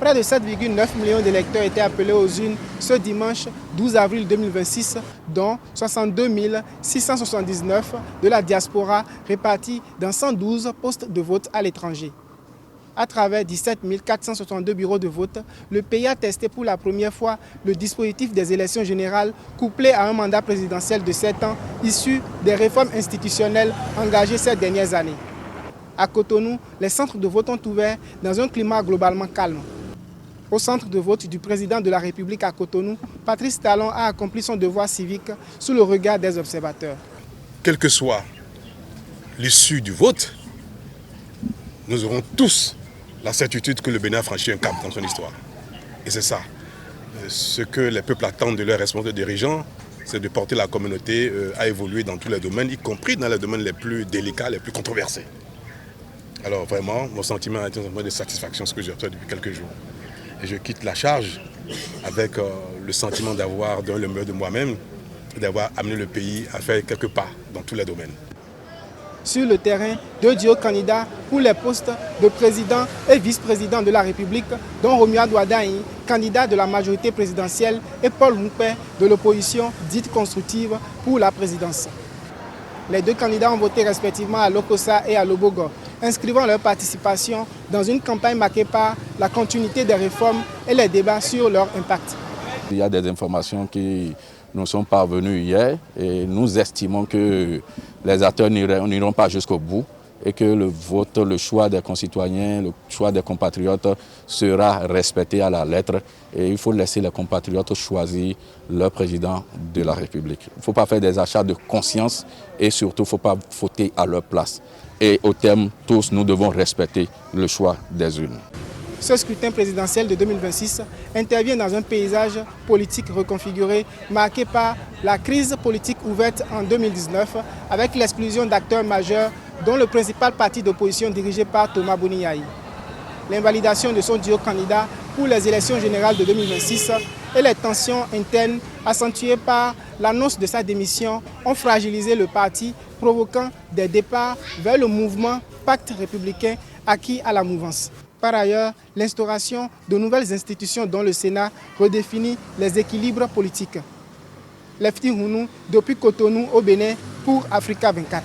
Près de 7,9 millions d'électeurs étaient appelés aux urnes ce dimanche 12 avril 2026, dont 62 679 de la diaspora répartis dans 112 postes de vote à l'étranger. À travers 17 462 bureaux de vote, le pays a testé pour la première fois le dispositif des élections générales couplé à un mandat présidentiel de 7 ans issu des réformes institutionnelles engagées ces dernières années. À Cotonou, les centres de vote ont ouvert dans un climat globalement calme. Au centre de vote du président de la République à Cotonou, Patrice Talon a accompli son devoir civique sous le regard des observateurs. Quelle que soit l'issue du vote, nous aurons tous la certitude que le Bénin a franchi un cap dans son histoire. Et c'est ça. Ce que les peuples attendent de leurs responsables dirigeants, c'est de porter la communauté à évoluer dans tous les domaines, y compris dans les domaines les plus délicats, les plus controversés. Alors vraiment, mon sentiment est un sentiment de satisfaction, ce que j'observe depuis quelques jours. Et je quitte la charge avec le sentiment d'avoir donné le meilleur de moi-même, d'avoir amené le pays à faire quelques pas dans tous les domaines. Sur le terrain, deux duos candidats pour les postes de président et vice-président de la République, dont Romuald Wardani, candidat de la majorité présidentielle, et Paul Moupé de l'opposition dite constructive pour la présidence. Les deux candidats ont voté respectivement à Lokossa et à Lobogo, inscrivant leur participation dans une campagne marquée par la continuité des réformes et les débats sur leur impact. Il y a des informations qui nous sont parvenues hier et nous estimons que les acteurs n'iront pas jusqu'au bout et que le vote, le choix des concitoyens, le choix des compatriotes sera respecté à la lettre et il faut laisser les compatriotes choisir leur président de la République. Il ne faut pas faire des achats de conscience et surtout il ne faut pas voter à leur place. Et au terme, tous nous devons respecter le choix des urnes. Ce scrutin présidentiel de 2026 intervient dans un paysage politique reconfiguré marqué par la crise politique ouverte en 2019 avec l'exclusion d'acteurs majeurs dont le principal parti d'opposition dirigé par Thomas Boni-Yayi. L'invalidation de son duo candidat pour les élections générales de 2026 et les tensions internes accentuées par l'annonce de sa démission ont fragilisé le parti, provoquant des départs vers le mouvement Pacte républicain acquis à la mouvance. Par ailleurs, l'instauration de nouvelles institutions dont le Sénat redéfinit les équilibres politiques. Lefty Hounou, depuis Cotonou au Bénin pour Africa 24.